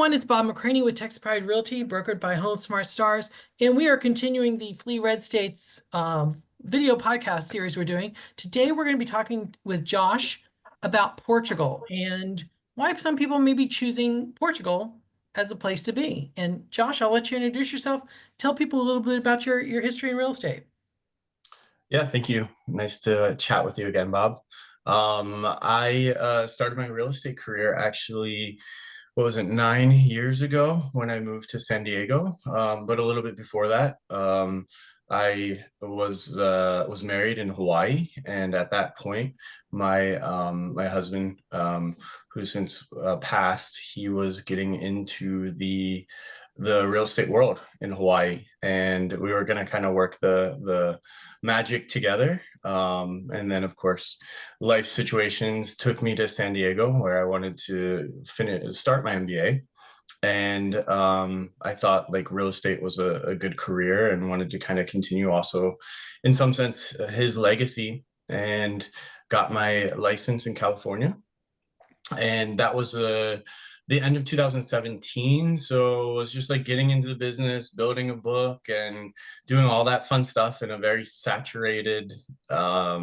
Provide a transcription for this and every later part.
everyone, it's Bob McCraney with Texas Pride Realty, brokered by Home Smart Stars, and we are continuing the Flee Red States video podcast series we're doing. Today, we're going to be talking with Josh about Portugal and why some people may be choosing Portugal as a place to be. And Josh, I'll let you introduce yourself. Tell people a little bit about your history in real estate. Yeah, thank you. Nice to chat with you again, Bob. I started my real estate career actually, what was it, 9 years ago when I moved to San Diego. But a little bit before that, I was married in Hawaii, and at that point, my husband, who since passed, he was getting into the real estate world in Hawaii, and we were going to kind of work the magic together. And then, of course, life situations took me to San Diego, where I wanted to start my MBA. And I thought like real estate was a good career and wanted to kind of continue also, in some sense, his legacy, and got my license in California. And that was the end of 2017. So it was just like getting into the business, building a book, and doing all that fun stuff in a very saturated a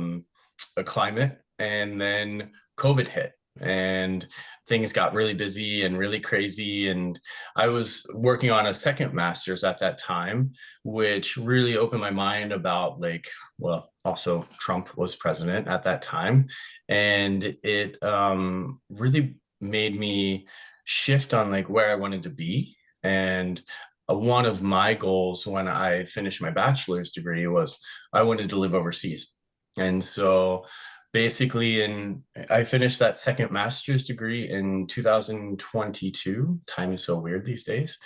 climate. And then COVID hit, and things got really busy and really crazy. And I was working on a second master's at that time, which really opened my mind about like, well, also Trump was president at that time. And it really made me shift on like where I wanted to be. And one of my goals when I finished my bachelor's degree was I wanted to live overseas. And so basically I finished that second master's degree in 2022. Time is so weird these days.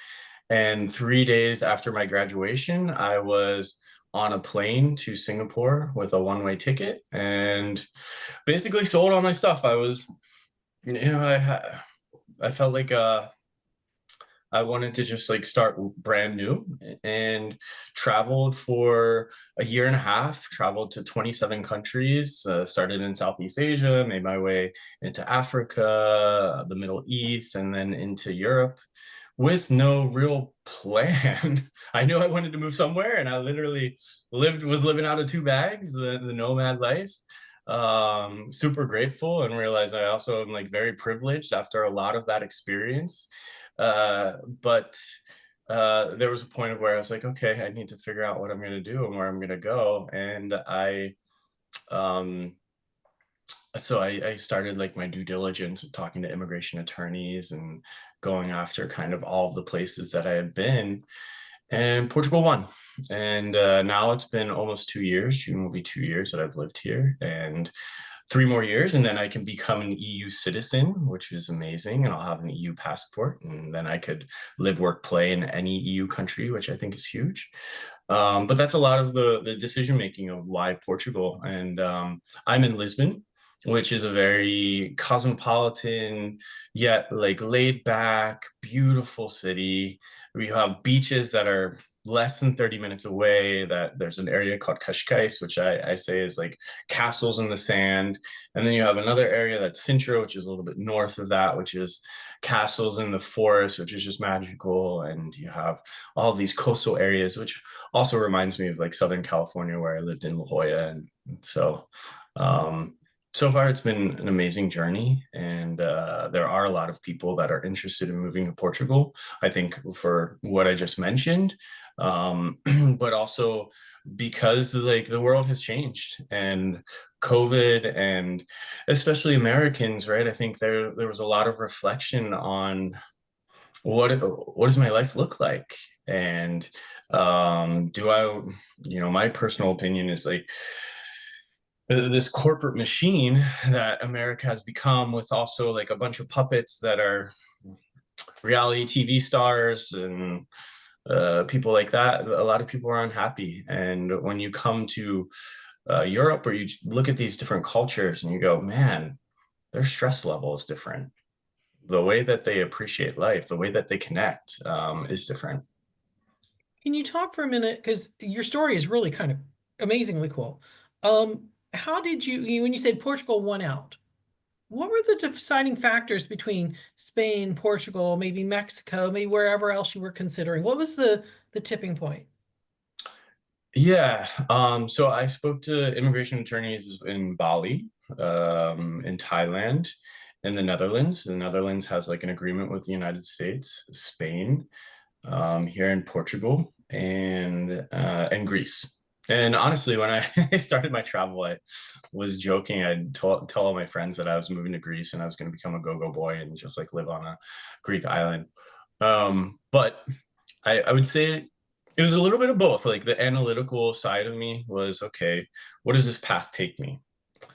And 3 days after my graduation, I was on a plane to Singapore with a one-way ticket and basically sold all my stuff. I was, I felt like I wanted to just like start brand new, and traveled for a year and a half, traveled to 27 countries, started in Southeast Asia, made my way into Africa, the Middle East, and then into Europe with no real plan. I knew I wanted to move somewhere, and I literally was living out of two bags, the nomad life. Super grateful, and realized I also am like very privileged after a lot of that experience. But there was a point of where I was like, okay, I need to figure out what I'm going to do and where I'm going to go. And um, I started like my due diligence, talking to immigration attorneys and going after kind of all of the places that I had been. And Portugal won. And now it's been almost 2 years. June will be 2 years that I've lived here, and 3 more years, and then I can become an EU citizen, which is amazing. And I'll have an EU passport, and then I could live, work, play in any EU country, which I think is huge. But that's a lot of the decision making of why Portugal. And I'm in Lisbon, which is a very cosmopolitan yet like laid back, beautiful city. We have beaches that are less than 30 minutes away. That there's an area called Cascais, which I say is like castles in the sand. And then you have another area that's Sintra, which is a little bit north of that, which is castles in the forest, which is just magical. And you have all of these coastal areas, which also reminds me of like Southern California, where I lived in La Jolla. And so so far it's been an amazing journey, and there are a lot of people that are interested in moving to Portugal, I think, for what I just mentioned, but also because like the world has changed, and COVID, and especially Americans, right? I think there was a lot of reflection on what does my life look like. And do I, my personal opinion is like this corporate machine that America has become, with also like a bunch of puppets that are reality TV stars and people like that. A lot of people are unhappy. And when you come to Europe, or you look at these different cultures and you go, man, their stress level is different. The way that they appreciate life, the way that they connect is different. Can you talk for a minute? Because your story is really kind of amazingly cool. How did when you said Portugal won out, what were the deciding factors between Spain, Portugal, maybe Mexico, maybe wherever else you were considering? What was the tipping point? Yeah, so I spoke to immigration attorneys in Bali, in Thailand, in the Netherlands. The Netherlands has like an agreement with the United States, Spain, here in Portugal, and Greece. And honestly, when I started my travel, I was joking. I'd tell all my friends that I was moving to Greece and I was going to become a go-go boy and just like live on a Greek island. But I would say it was a little bit of both. Like the analytical side of me was, okay, what does this path take me?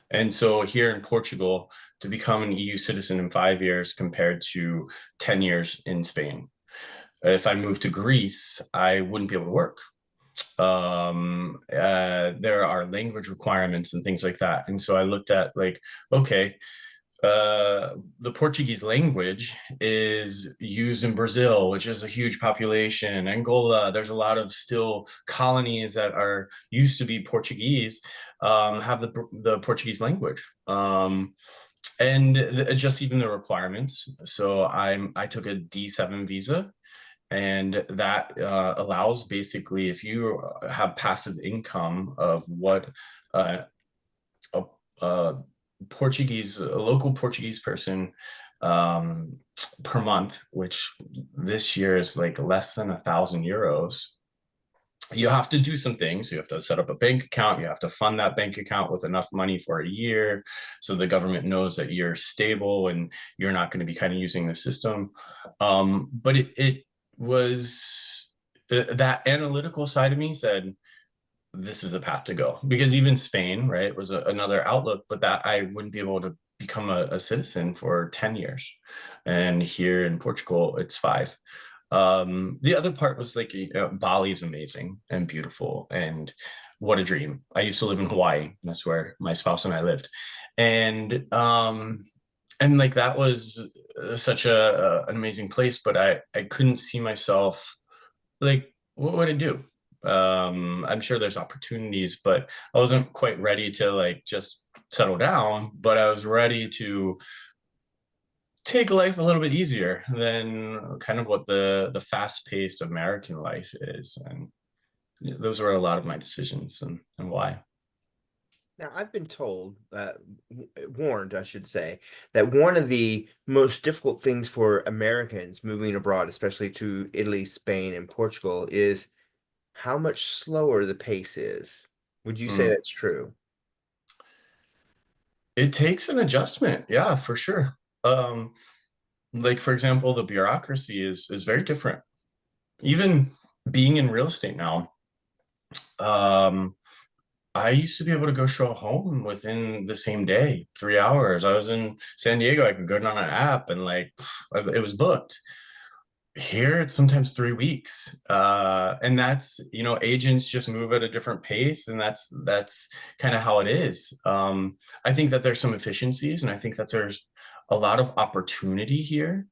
And so here in Portugal, to become an EU citizen in 5 years compared to 10 years in Spain. If I moved to Greece, I wouldn't be able to work. There are language requirements and things like that. And so I looked at like, okay, the Portuguese language is used in Brazil, which is a huge population. Angola, there's a lot of still colonies that are used to be Portuguese, have the Portuguese language. And just even the requirements. So I took a D7 visa, and that allows basically if you have passive income of what uh, a, a a local Portuguese person um, per month, which this year is like less than €1,000. You have to do some things. You have to set up a bank account. You have to fund that bank account with enough money for a year so the government knows that you're stable and you're not going to be kind of using the system. But it was that analytical side of me said, this is the path to go, because even Spain, right, was another outlook, but that I wouldn't be able to become a citizen for 10 years. And here in Portugal, it's 5. The other part was like, Bali is amazing and beautiful and what a dream. I used to live in Hawaii. That's where my spouse and I lived. And like that was such an amazing place, but I couldn't see myself like, what would I do? I'm sure there's opportunities, but I wasn't quite ready to like just settle down, but I was ready to take life a little bit easier than kind of what the fast-paced American life is. And those were a lot of my decisions and why. Now, I've been told, warned, I should say, that one of the most difficult things for Americans moving abroad, especially to Italy, Spain, and Portugal, is how much slower the pace is. Would you say Mm. that's true? It takes an adjustment, yeah, for sure. Um, like for example, the bureaucracy is very different. Even being in real estate now, um, I used to be able to go show a home within the same day, 3 hours. I was in San Diego, I could go down an app and like it was booked. Here it's sometimes 3 weeks. And that's, agents just move at a different pace, and that's kind of how it is. I think that there's some efficiencies, and I think that there's a lot of opportunity here.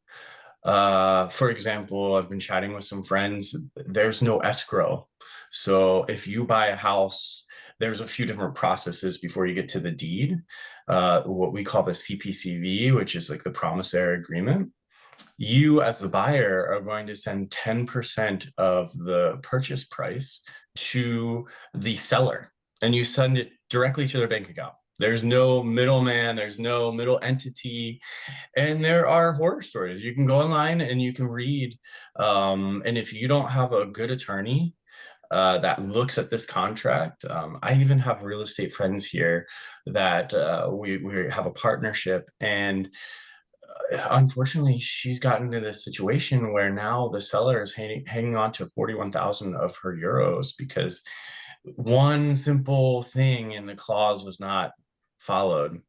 For example, I've been chatting with some friends. There's no escrow. So if you buy a house, there's a few different processes before you get to the deed. What we call the CPCV, which is like the promissory agreement. You, as the buyer, are going to send 10% of the purchase price to the seller, and you send it directly to their bank account. There's no middleman, there's no middle entity. And there are horror stories. You can go online and you can read. And if you don't have a good attorney that looks at this contract, I even have real estate friends here that we have a partnership. And unfortunately, she's gotten to this situation where now the seller is hanging on to 41,000 of her euros because one simple thing in the clause was not followed.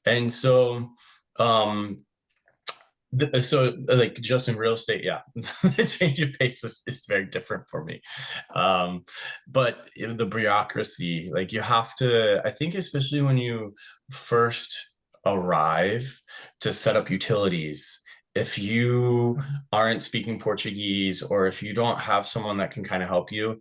And so, um, so like just in real estate, yeah, the change of pace is very different for me. But the bureaucracy, like you have to, I think, especially when you first arrive to set up utilities, if you aren't speaking Portuguese or if you don't have someone that can kind of help you,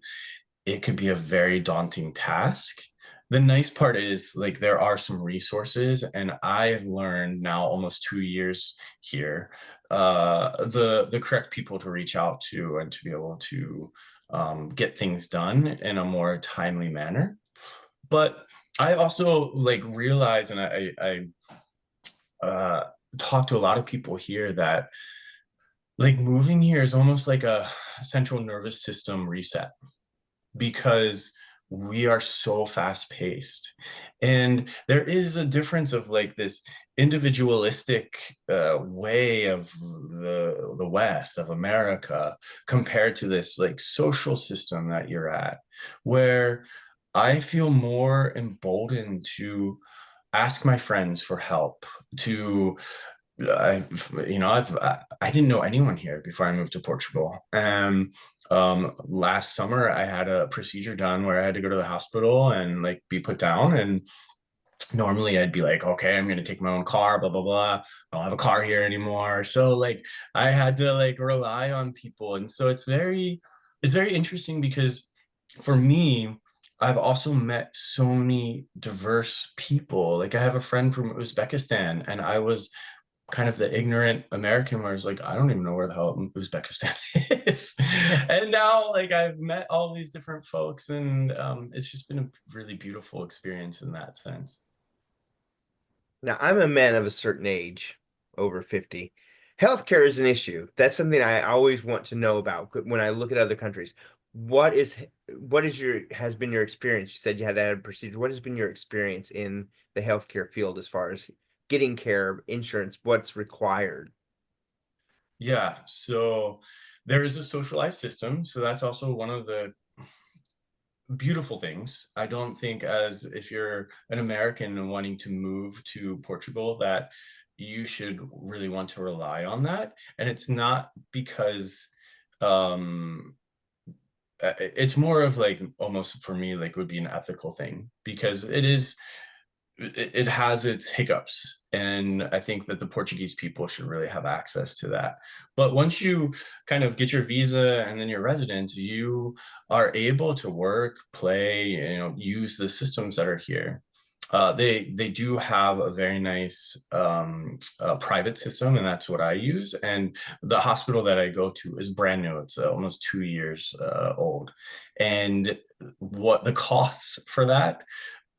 it could be a very daunting task. the nice part is like there are some resources, and I've learned now almost 2 years here the correct people to reach out to and to be able to get things done in a more timely manner. But I also like realize, and I talk to a lot of people here that like moving here is almost like a central nervous system reset because we are so fast paced, and there is a difference of like this individualistic way of the West of America compared to this like social system that you're at, where I feel more emboldened to ask my friends for help, to I didn't know anyone here before I moved to Portugal. And last summer I had a procedure done where I had to go to the hospital and like be put down. And normally I'd be like, okay, I'm gonna take my own car, blah blah blah. I don't have a car here anymore. So like I had to like rely on people. And so it's very interesting because for me, I've also met so many diverse people. Like I have a friend from Uzbekistan, and I was kind of the ignorant American where it's like, I don't even know where the hell Uzbekistan is. And now like I've met all these different folks, and it's just been a really beautiful experience in that sense. Now, I'm a man of a certain age, over 50. Healthcare is an issue. That's something I always want to know about when I look at other countries. What is your has been your experience? You said you had to have a procedure. What has been your experience in the healthcare field as far as getting care, insurance, what's required? Yeah, so there is a socialized system. So that's also one of the beautiful things. I don't think as if you're an American and wanting to move to Portugal that you should really want to rely on that. And it's not because um it's more of like almost for me like would be an ethical thing because it has its hiccups, and I think that the Portuguese people should really have access to that. But once you kind of get your visa and then your residence, you are able to work, play, use the systems that are here. They do have a very nice private system, and that's what I use. And the hospital that I go to is brand new. It's almost 2 years old, and what the costs for that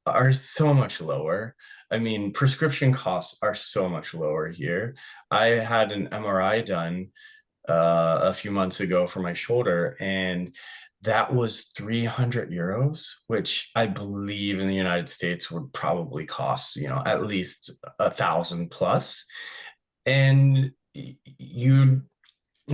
are so much lower. I mean, prescription costs are so much lower here. I had an MRI done a few months ago for my shoulder, and that was 300 euros, which I believe in the United States would probably cost, at least 1,000 plus. And you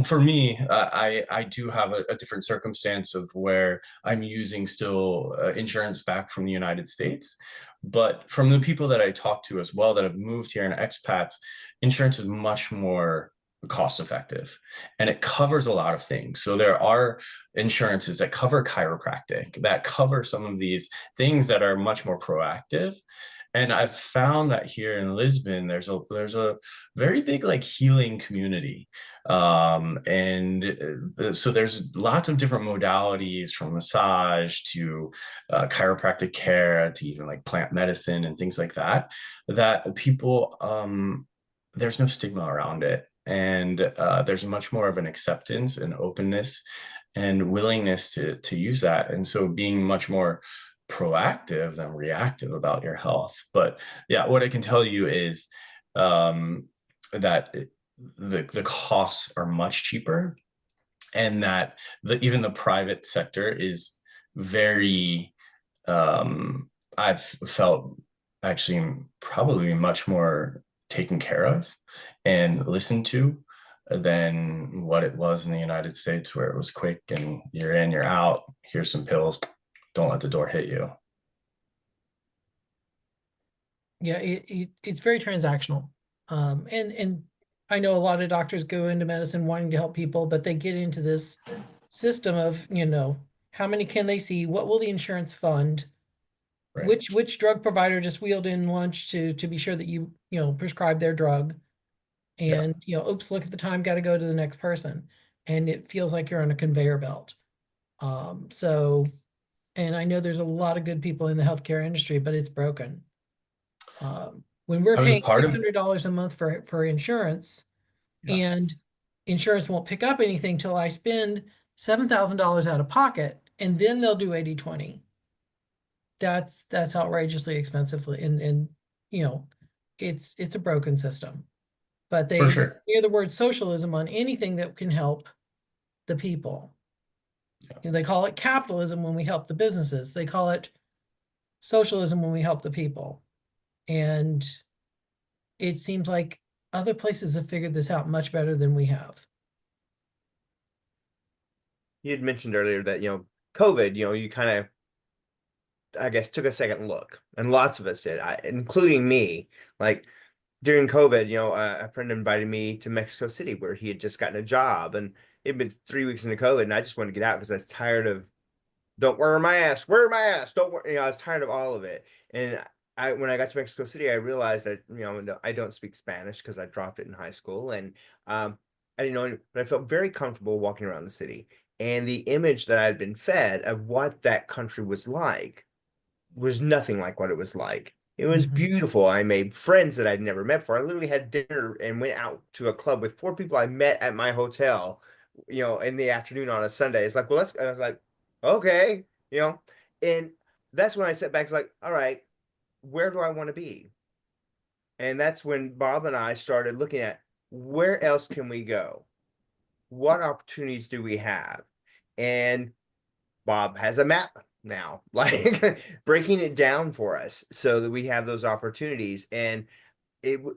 for me, I do have a different circumstance of where I'm using still insurance back from the United States. But from the people that I talk to as well that have moved here and expats, insurance is much more cost effective, and it covers a lot of things. So there are insurances that cover chiropractic, that cover some of these things that are much more proactive. And I've found that here in Lisbon, there's a very big like healing community, and so there's lots of different modalities from massage to chiropractic care to even like plant medicine and things like that, that people, there's no stigma around it. And there's much more of an acceptance and openness and willingness to use that. And so being much more proactive than reactive about your health. But yeah, what I can tell you is that the costs are much cheaper, and that even the private sector is very I've felt actually probably much more taken care of and listened to than what it was in the United States, where it was quick and you're in, you're out, here's some pills, don't let the door hit you. Yeah, it's very transactional. And I know a lot of doctors go into medicine wanting to help people, but they get into this system of, how many can they see? What will the insurance fund? Right. Which drug provider just wheeled in lunch to be sure that you prescribe their drug? Yeah. And, oops, look at the time, got to go to the next person. And it feels like you're on a conveyor belt. So And I know there's a lot of good people in the healthcare industry, but it's broken. When we're I was a paying part of $600 a month for insurance, yeah, and insurance won't pick up anything till I spend $7,000 out of pocket, and then they'll do 80/20. That's outrageously expensive, and you know, it's a broken system. But for they sure. hear the word socialism on anything that can help the people. Yeah, They call it capitalism when we help the businesses. They call it socialism when we help the people. And it seems like other places have figured this out much better than we have. You had mentioned earlier that, COVID, you kind of, I guess, took a second look, and lots of us did, including me. Like during COVID, a friend invited me to Mexico City where he had just gotten a job, and it'd been 3 weeks into COVID, and I just wanted to get out because I was tired of don't wear my mask, wear my mask, don't wear, I was tired of all of it. And when I got to Mexico City, I realized that, I don't speak Spanish because I dropped it in high school. And I didn't know, but I felt very comfortable walking around the city. And the image that I had been fed of what that country was nothing like what it was like. It was Mhm. beautiful. I made friends that I'd never met before. I literally had dinner and went out to a club with 4 people I met at my hotel, in the afternoon on a Sunday. It's like, well, let's, I was like, okay, and that's when I sat back. It's like, all right, where do I want to be? And that's when Bob and I started looking at where else can we go? What opportunities do we have? And Bob has a map now, like breaking it down for us so that we have those opportunities. And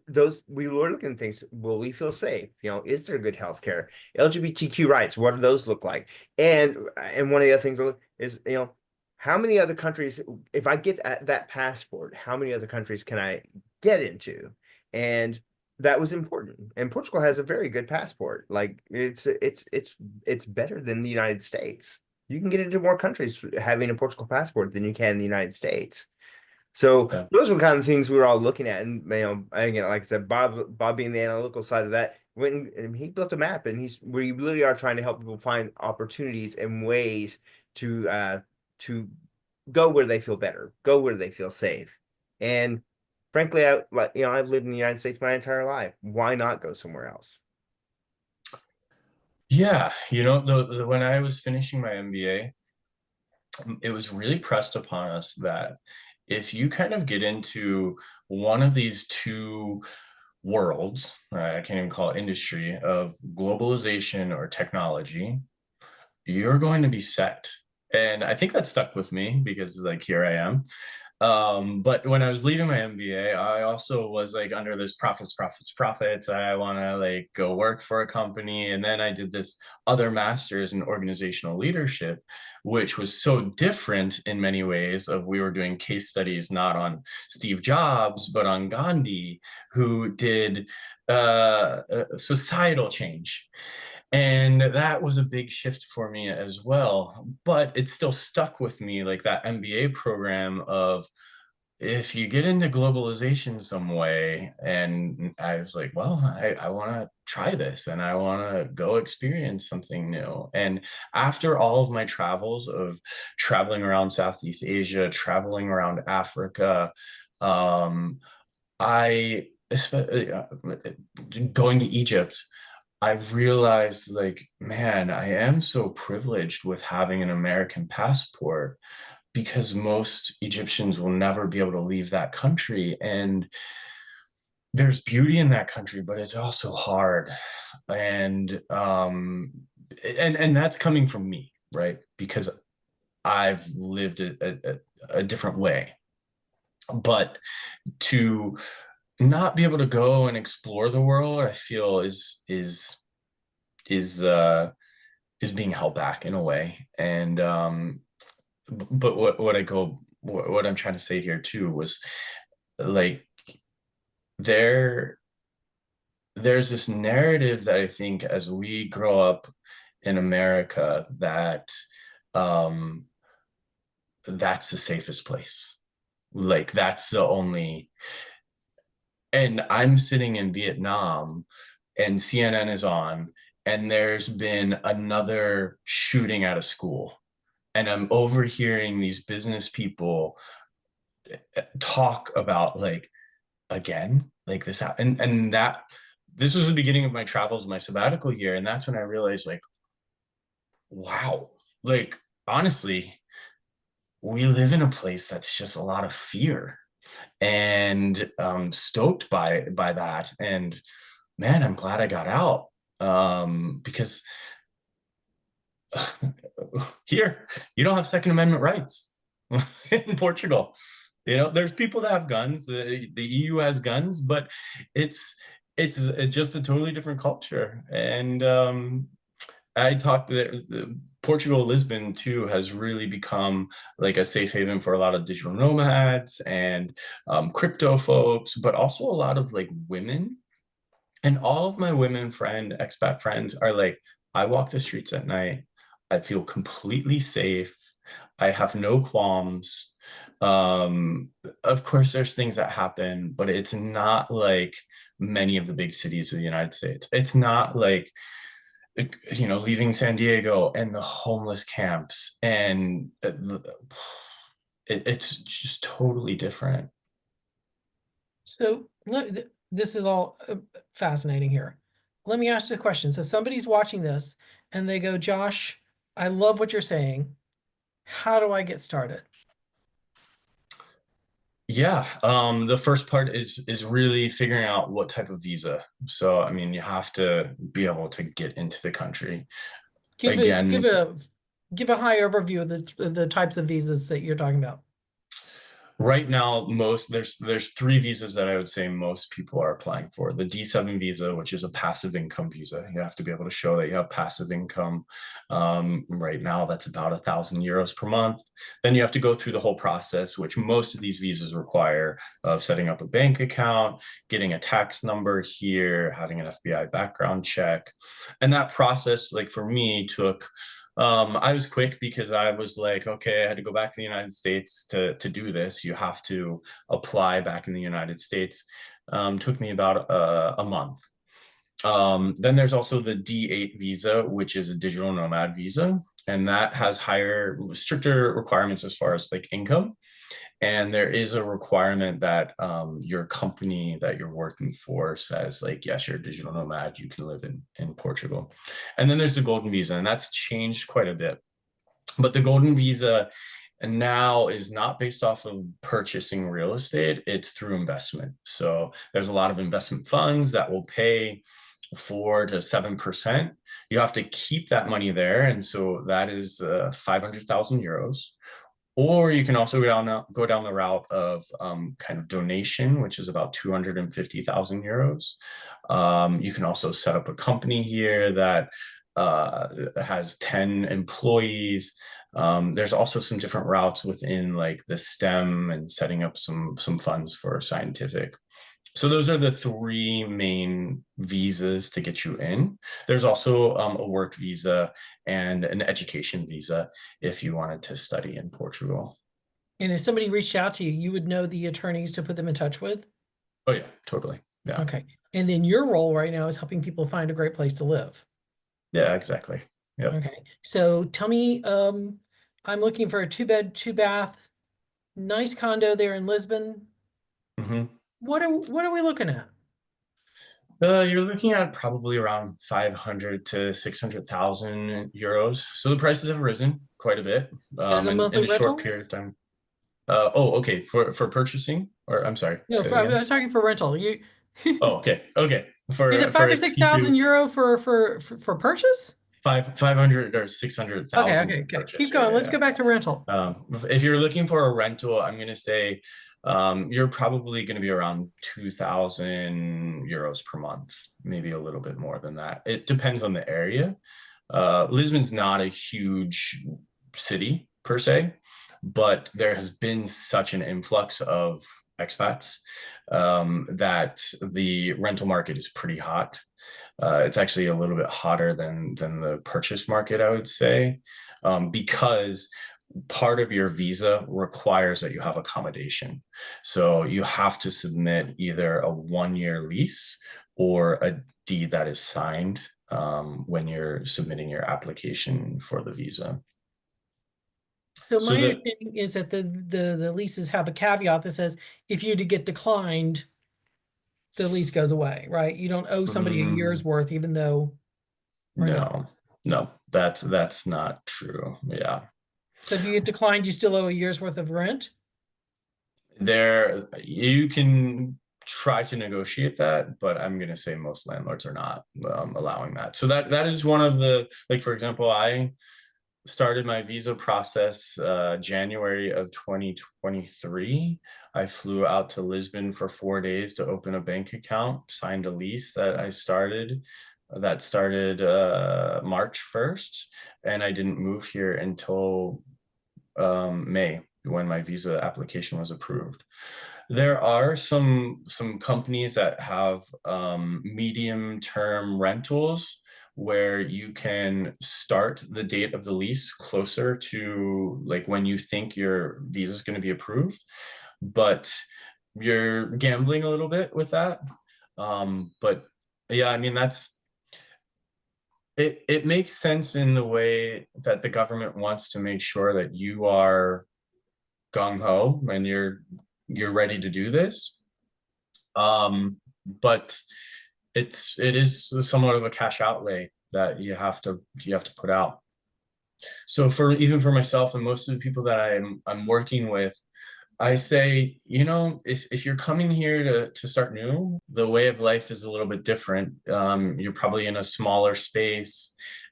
those we were looking at things. Will we feel safe? Is there good health care? LGBTQ rights, what do those look like? And one of the other things is, how many other countries, if I get that passport, how many other countries can I get into? And that was important. And Portugal has a very good passport. Like it's better than the United States. You can get into more countries having a Portugal passport than you can in the United States. So yeah. those were kind of things we were all looking at, and again, like I said, Bob being the analytical side of that, went and he built a map, and we really are trying to help people find opportunities and ways to go where they feel better, go where they feel safe, and frankly, I've lived in the United States my entire life. Why not go somewhere else? Yeah, when I was finishing my MBA, it was really pressed upon us that if you kind of get into one of these two worlds, right, I can't even call it industry, of globalization or technology, you're going to be set. And I think that stuck with me because like here I am. But when I was leaving my MBA, I also was like under this profits. I want to like go work for a company. And then I did this other master's in organizational leadership, which was so different in many ways of we were doing case studies not on Steve Jobs, but on Gandhi, who did societal change. And that was a big shift for me as well. But it still stuck with me, like that MBA program of if you get into globalization some way. And I was like, well, I want to try this and I want to go experience something new. And after all of my travels of traveling around Southeast Asia, traveling around Africa, um, I, going to Egypt, I've realized like, man, I am so privileged with having an American passport because most Egyptians will never be able to leave that country. And there's beauty in that country, but it's also hard. And that's coming from me, right? Because I've lived a different way. But to not be able to go and explore the world, I feel is uh is being held back in a way. And but what I'm trying to say here too was like there there's this narrative that I think as we grow up in America that um that's the safest place. Like that's the only, and I'm sitting in Vietnam and CNN is on and there's been another shooting at a school. and I'm overhearing these business people talk about like, again, like this, and that this was the beginning of my travels, my sabbatical year, and that's when I realized, like, wow, like honestly, we live in a place that's just a lot of fear, and stoked by that. And man, I'm glad I got out, because here you don't have Second Amendment rights in Portugal. You know, there's people that have guns. The EU has guns, but it's it's just a totally different culture. And I talked the Portugal, Lisbon too has really become like a safe haven for a lot of digital nomads and crypto folks, but also a lot of like women. And all of my women expat friends are like, I walk the streets at night. I feel completely safe. I have no qualms. Um, of course, there's things that happen, but it's not like many of the big cities of the United States. It's not like, you know, leaving San Diego and the homeless camps, and it's just totally different. So this is all fascinating here. Let me ask you a question. So somebody's watching this and they go, Josh, I love what you're saying. How do I get started? Yeah, the first part is really figuring out what type of visa. So, I mean, you have to be able to get into the country. Give a Again, give a high overview of the types of visas that you're talking about. right now, there's three visas that I would say most people are applying for. The D7 visa, which is a passive income visa. You have to be able to show that you have passive income. Right now, that's about €1,000 per month. Then you have to go through the whole process, which most of these visas require, of setting up a bank account, getting a tax number here, having an FBI background check. And that process, like for me, took I was quick because I was like, okay, I had to go back to the United States to do this. You have to apply back in the United States. Took me about a month. Then there's also the D8 visa, which is a digital nomad visa, and that has stricter requirements as far as like income. And there is a requirement that your company that you're working for says, like, yes, you're a digital nomad, you can live in Portugal. And then there's the golden visa, and that's changed quite a bit. But the golden visa now is not based off of purchasing real estate, it's through investment. So there's a lot of investment funds that will pay 4 to 7%. You have to keep that money there. And so that is 500,000 euros. Or you can also go down the route of kind of donation, which is about 250,000 euros. You can also set up a company here that has 10 employees. There's also some different routes within like the STEM and setting up some funds for scientific. So those are the three main visas to get you in. There's also a work visa and an education visa if you wanted to study in Portugal. And if somebody reached out to you, you would know the attorneys to put them in touch with? Oh yeah, totally. Yeah. Okay. And then your role right now is helping people find a great place to live. Yeah, exactly. Yep. Okay. So tell me, I'm looking for a 2-bed, 2-bath, nice condo there in Lisbon. hmm What are we looking at? You're looking at probably around 500 to 600,000 euros. So the prices have risen quite a bit As a in monthly a short rental? period of time. Oh, okay. For purchasing, or I'm sorry, No, say it I again. was talking for rental. You Oh, okay, okay. is it For 5 or a 6,000 T2, euro for purchase? 500 or 600,000 Okay. for purchase. Keep Yeah, going. yeah, Let's go yeah. back to rental. If you're looking for a rental, I'm gonna say you're probably gonna be around 2,000 euros per month, maybe a little bit more than that. It depends on the area. Lisbon's not a huge city per se, but there has been such an influx of expats that the rental market is pretty hot. It's actually a little bit hotter than the purchase market, I would say, because part of your visa requires that you have accommodation. So you have to submit either a 1-year lease or a deed that is signed when you're submitting your application for the visa. So So my the understanding is that the leases have a caveat that says if you to get declined, the lease goes away, right? You don't owe somebody a year's mm, worth, even though, or no. no, that's not true. Yeah. So if you get declined, you still owe a year's worth of rent? There, you can try to negotiate that, but I'm going to say most landlords are not allowing that. So that is one of the, like, for example, I started my visa process January of 2023. I flew out to Lisbon for 4 days to open a bank account, signed a lease that started March 1st, and I didn't move here until May, when my visa application was approved. There are some companies that have medium term rentals where you can start the date of the lease closer to like when you think your visa is going to be approved, but you're gambling a little bit with that. But yeah, I mean, it makes sense in the way that the government wants to make sure that you are gung-ho and you're ready to do this. But it is somewhat of a cash outlay that you have to put out. So for even for myself and most of the people that I'm working with, I say, if you're coming here to start new, the way of life is a little bit different. You're probably in a smaller space.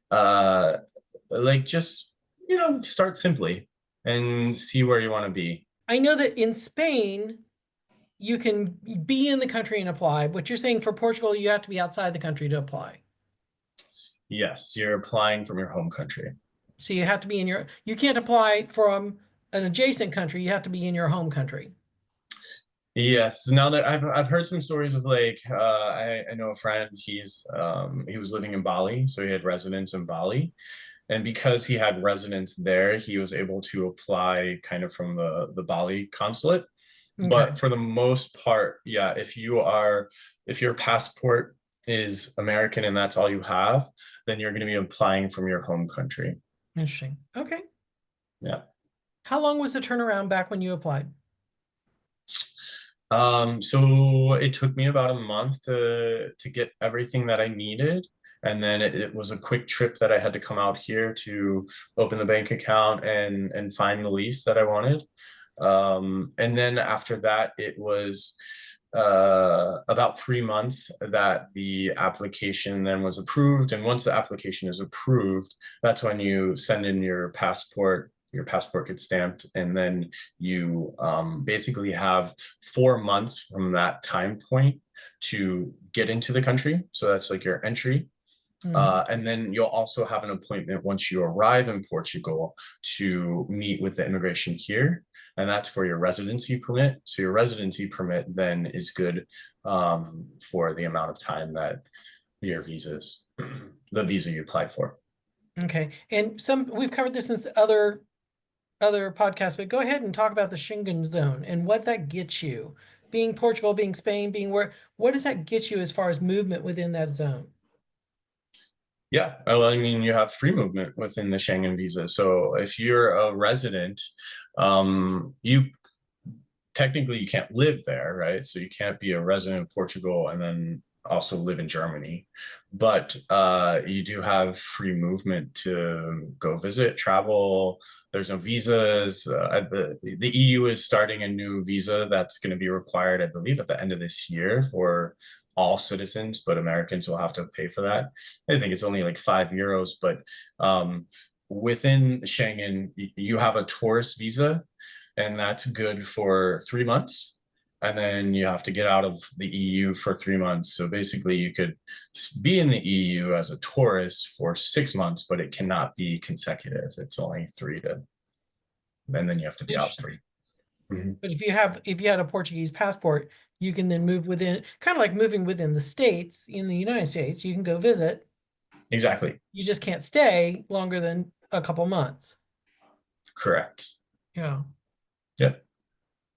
Uh, like just, start simply and see where you want to be. I know that in Spain, you can be in the country and apply. What you're saying for Portugal, you have to be outside the country to apply. Yes, you're applying from your home country. So you have to be you can't apply from an adjacent country. You have to be in your home country. Yes, now that I've heard some stories of like I know a friend, he was living in Bali, so he had residence in Bali. And because he had residence there, he was able to apply kind of from the Bali consulate. Okay. But for the most part, yeah, if your passport is American and that's all you have, then you're going to be applying from your home country. Interesting. Okay. Yeah. How long was the turnaround back when you applied? So it took me about a month to get everything that I needed. And then it was a quick trip that I had to come out here to open the bank account and find the lease that I wanted. And then after that, it was about 3 months that the application then was approved. And once the application is approved, that's when you send in your passport gets stamped, and then you basically have 4 months from that time point to get into the country. So that's like your entry. And then you'll also have an appointment once you arrive in Portugal to meet with the immigration here. And that's for your residency permit. So your residency permit then is good for the amount of time that your the visa you applied for. Okay. And we've covered this in other podcasts, but go ahead and talk about the Schengen zone and what that gets you. Being Portugal, being Spain, what does that get you as far as movement within that zone? Yeah, well, I mean, you have free movement within the Schengen visa. So if you're a resident, you technically you can't live there, right? So you can't be a resident of Portugal and then also live in Germany. But you do have free movement to go visit, travel. There's no visas. The EU is starting a new visa that's going to be required, I believe, at the end of this year for all citizens, but Americans will have to pay for that. I think it's only like €5, but within Schengen, you have a tourist visa, and that's good for 3 months. And then you have to get out of the EU for 3 months. So basically, you could be in the EU as a tourist for 6 months, but it cannot be consecutive. It's only and then you have to be out 3. Mm-hmm. But if you had a Portuguese passport, you can then move within, kind of like moving within the States, in the United States, you can go visit. Exactly. You just can't stay longer than a couple months. Correct. Yeah. Yep.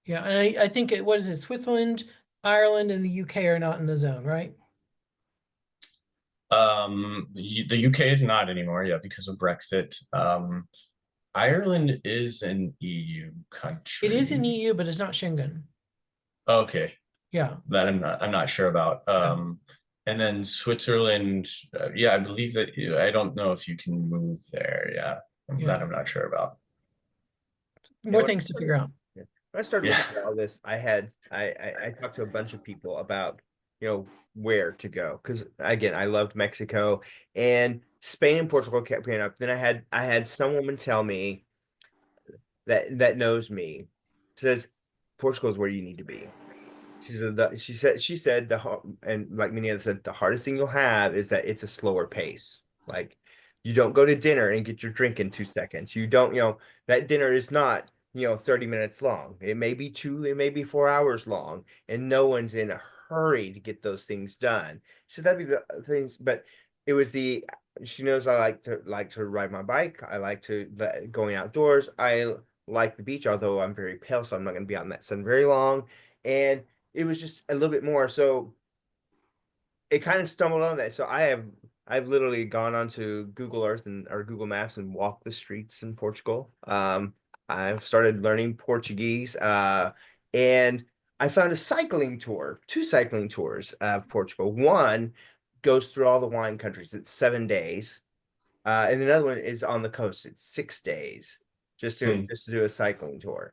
Yeah. And I think what is it? Switzerland, Ireland, and the UK are not in the zone, right? The UK is not anymore, yeah, because of Brexit. Ireland is an EU It is an country. EU, but it's not Schengen. Okay, Yeah. that I'm not sure about. And then Switzerland, yeah, I believe that I don't know if you can move there. Yeah, that Yeah. I'm not sure about. More things to figure out. Yeah. When I started Yeah. looking at all this, I talked to a bunch of people about, where to go. Because again, I loved Mexico and Spain and Portugal kept coming up. Then I had some woman tell me that knows me, says Portugal is where you need to be. She said and like many others said, the hardest thing you'll have is that it's a slower pace. Like you don't go to dinner and get your drink in 2 seconds. You don't, that dinner is not, 30 minutes long. It may be 2, it may be 4 hours long, and no one's in a hurry to get those things done. So that'd be the things, but it was she knows I like to ride my bike. I like to going outdoors. I like the beach, although I'm very pale, so I'm not going to be out in that sun very long. And it was just a little bit more. So it kind of stumbled on that. So I've literally gone onto Google Earth or Google Maps and walked the streets in Portugal. I've started learning Portuguese, and I found a cycling tour, 2 cycling tours of Portugal. One goes through all the wine countries. It's 7 days, and another one is on the coast. It's 6 days, just to Hmm. just to do a cycling tour.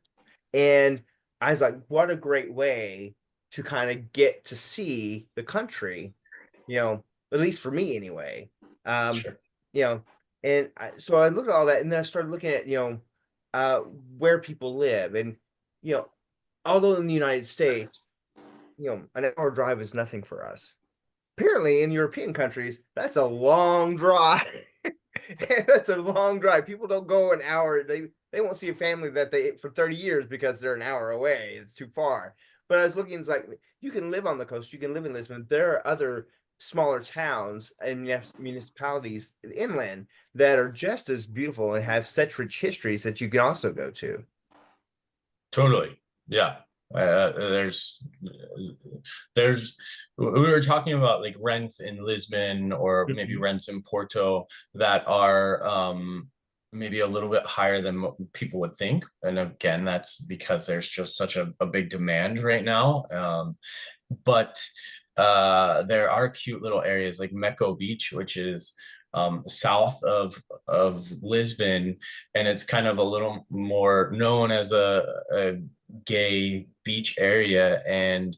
And I was like, what a great way to kind of get to see the country, at least for me anyway. Um, Sure. you know, and so I looked at all that, and then I started looking at, uh, where people live. And, you know, although in the United States, an hour drive is nothing for us. Apparently in European countries, that's a long drive. That's a long drive. People don't go an hour. They won't see a family that they for 30 years because they're an hour away. It's too far. But I was looking, it's like you can live on the coast, you can live in Lisbon. There are other smaller towns and municipalities inland that are just as beautiful and have such rich histories that you can also go to. Totally. Yeah. There's we were talking about like rents in Lisbon or maybe Mhm. rents in Porto that are maybe a little bit higher than what people would think. And again, that's because there's just such a big demand right now. But there are cute little areas like Mecco Beach, which is south of Lisbon, and it's kind of a little more known as a gay beach area. And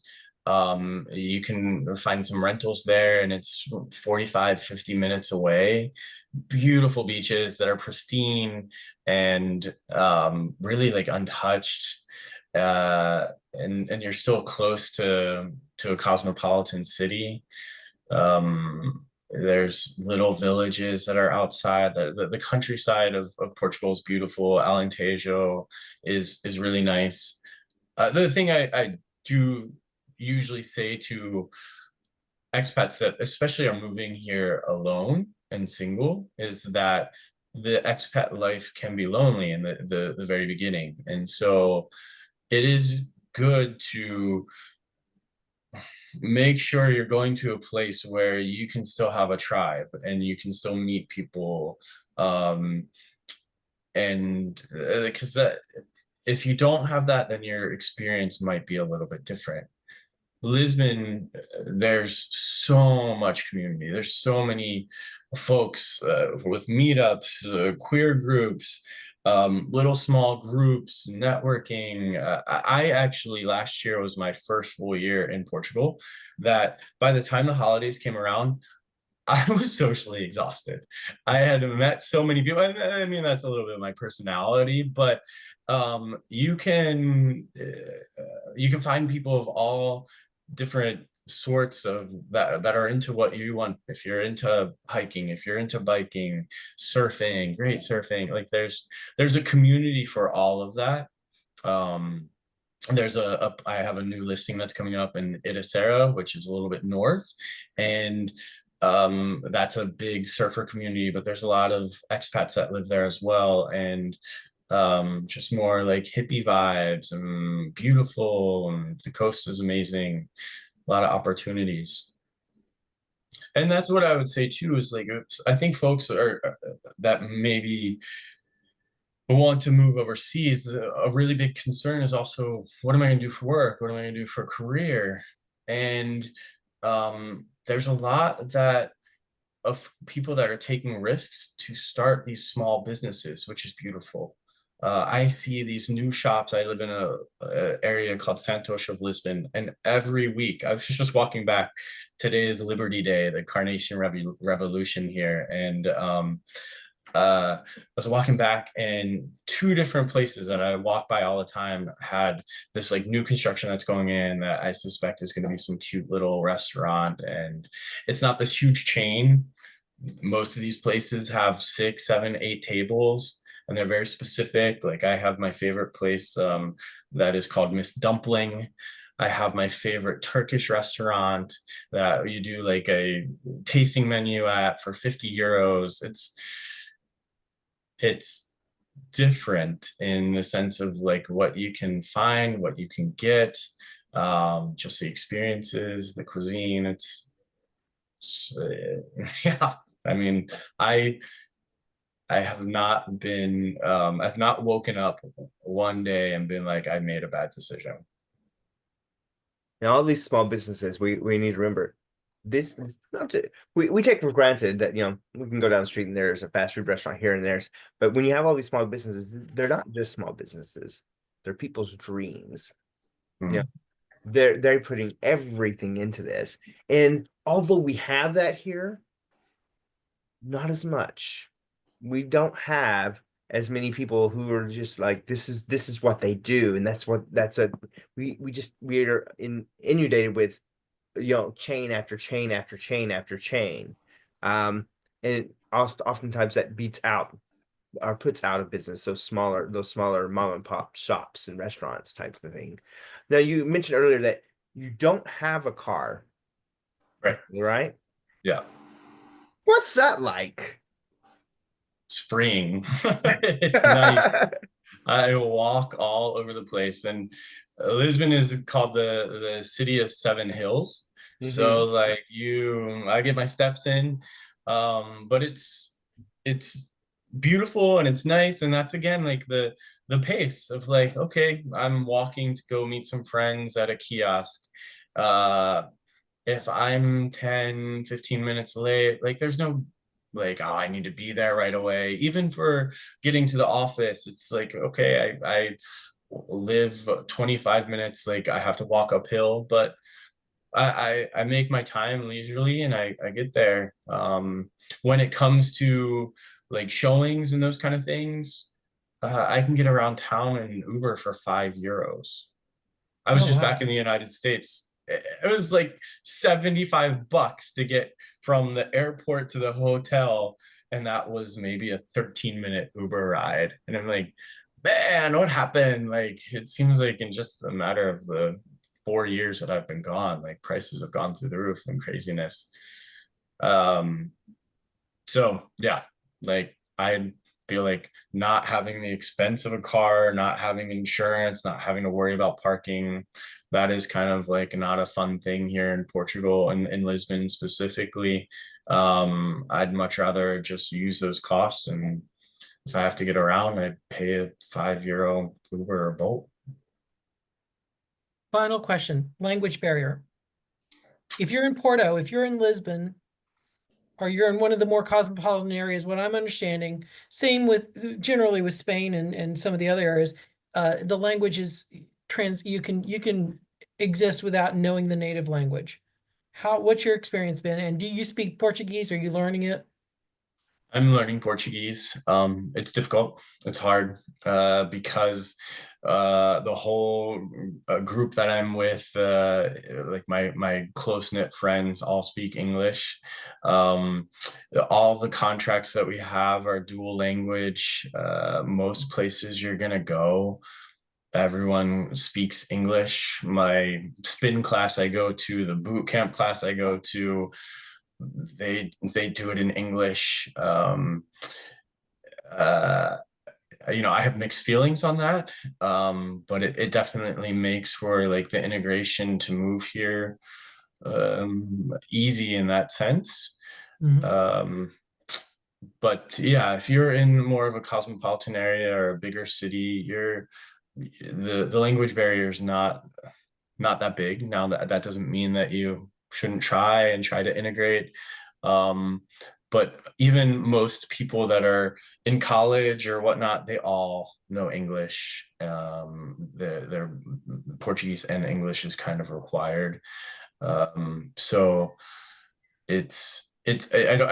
you can find some rentals there, and it's 45-50 minutes away. Beautiful beaches that are pristine and really like untouched, and you're still close to a cosmopolitan city. There's little villages that are outside. The countryside of Portugal is beautiful. Alentejo is really nice. The thing I do usually say to expats that especially are moving here alone and single is that the expat life can be lonely in the very beginning. And so it is good to make sure you're going to a place where you can still have a tribe and you can still meet people, and because if you don't have that, then your experience might be a little bit different. Lisbon, there's so much community. There's so many folks with meetups, queer groups, little small groups, networking. I actually, last year was my first full year in Portugal, that by the time the holidays came around, I was socially exhausted. I had met so many people. I mean, that's a little bit of my personality, but you can find people of all different sorts of that are into what you want. If you're into hiking, if you're into biking, surfing, great surfing. Like there's a community for all of that. Um, there's I have a new listing that's coming up in Itacera, which is a little bit north, and that's a big surfer community, but there's a lot of expats that live there as well, and just more like hippie vibes and beautiful, and the coast is amazing, a lot of opportunities. And that's what I would say too, is like I think folks are that maybe want to move overseas, a really big concern is also, what am I going to do for work? What am I going to do for a career? And there's a lot of people that are taking risks to start these small businesses, which is beautiful. I see these new shops. I live in a area called Santos of Lisbon, and every week I was just walking back. Today is Liberty Day, the Carnation Revolution here, and I was walking back, and two different places that I walk by all the time had this like new construction that's going in that I suspect is going to be some cute little restaurant. And it's not this huge chain. Most of these places have 6, 7, 8 tables, and they're very specific. Like I have my favorite place that is called Miss Dumpling. I have my favorite Turkish restaurant that you do like a tasting menu at for 50 euros. It's different in the sense of like what you can find, what you can get, just the experiences, the cuisine. Yeah. I mean, I have not been, I've not woken up one day and been like, I made a bad decision. Now, all these small businesses, we need to remember this is not to, we take for granted that, we can go down the street and there's a fast food restaurant here and there's, but when you have all these small businesses, they're not just small businesses, they're people's dreams. Mm. They're putting everything into this. And although we have that here, not as much. We don't have as many people who are just like this is what they do, and we are inundated with chain after chain after chain after chain, and oftentimes that beats out or puts out of business those smaller mom and pop shops and restaurants type of thing. Now, you mentioned earlier that you don't have a car, right? Yeah. What's that like? It's freeing. It's nice. I walk all over the place, and Lisbon is called the city of 7 hills. So like I get my steps in, but it's beautiful and it's nice, and that's again like the pace of like, okay, I'm walking to go meet some friends at a kiosk. If I'm 10, 15 minutes late, like there's no like, oh, I need to be there right away. Even for getting to the office, it's like, okay, I live 25 minutes, like I have to walk uphill, but I make my time leisurely and I get there. When it comes to like showings and those kind of things, I can get around town in an Uber for 5 euros. I was Oh, just wow. back in the United States. It was like $75 to get from the airport to the hotel, and that was maybe a 13-minute Uber ride. And I'm like, man, what happened? Like, it seems like in just a matter of the 4 years that I've been gone, like prices have gone through the roof and craziness. Um, so yeah, like I feel like not having the expense of a car, not having insurance, not having to worry about parking, that is kind of like not a fun thing here in Portugal and in Lisbon specifically. I'd much rather just use those costs, and if I have to get around, I pay a 5 euro Uber or Bolt. Final question, language barrier. If you're in Porto, if you're in Lisbon, or you're in one of the more cosmopolitan areas, what I'm understanding, same with generally with Spain and some of the other areas, the language is you can exist without knowing the native language. What's your experience been? And do you speak Portuguese? Are you learning it? I'm learning Portuguese. It's difficult. It's hard because the whole group that I'm with, like my close-knit friends, all speak English. All the contracts that we have are dual language. Most places you're gonna go, everyone speaks English. My spin class I go to, the boot camp class I go to, they do it in English. Uh, I have mixed feelings on that, but it definitely makes for like the integration to move here easy in that sense. Mhm. Um, But yeah, if you're in more of a cosmopolitan area or a bigger city, the language barrier is not that big. Now that doesn't mean that you shouldn't try to integrate. Um, but even most people that are in college or whatnot, they all know English. Their Portuguese and English is kind of required. So I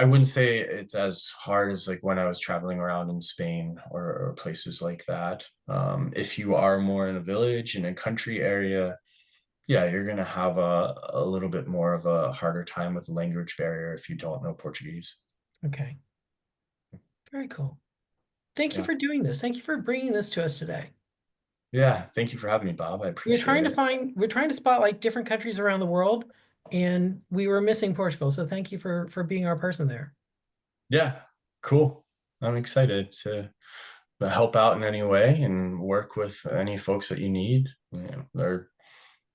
wouldn't say it's as hard as like when I was traveling around in Spain or places like that. If you are more in a village in a country area, yeah, you're gonna have a little bit more of a harder time with the language barrier if you don't know Portuguese. Okay. Very cool. Thank you Yeah. for doing this. Thank you for bringing this to us today. Yeah, thank you for having me, Bob. I appreciate it. We're trying to spot like different countries around the world, and we were missing Portugal. So thank you for being our person there. Yeah, cool. I'm excited to help out in any way and work with any folks that you need, or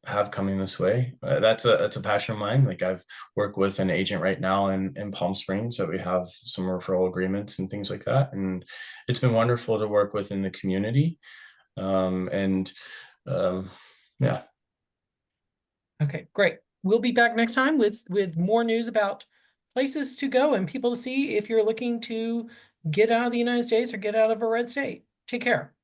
have coming this way. That's a passion of mine. Like I've worked with an agent right now in Palm Springs, so we have some referral agreements and things like that, and it's been wonderful to work with in the community. And yeah. Okay, great. We'll be back next time with more news about places to go and people to see if you're looking to get out of the United States or get out of a red state. Take care.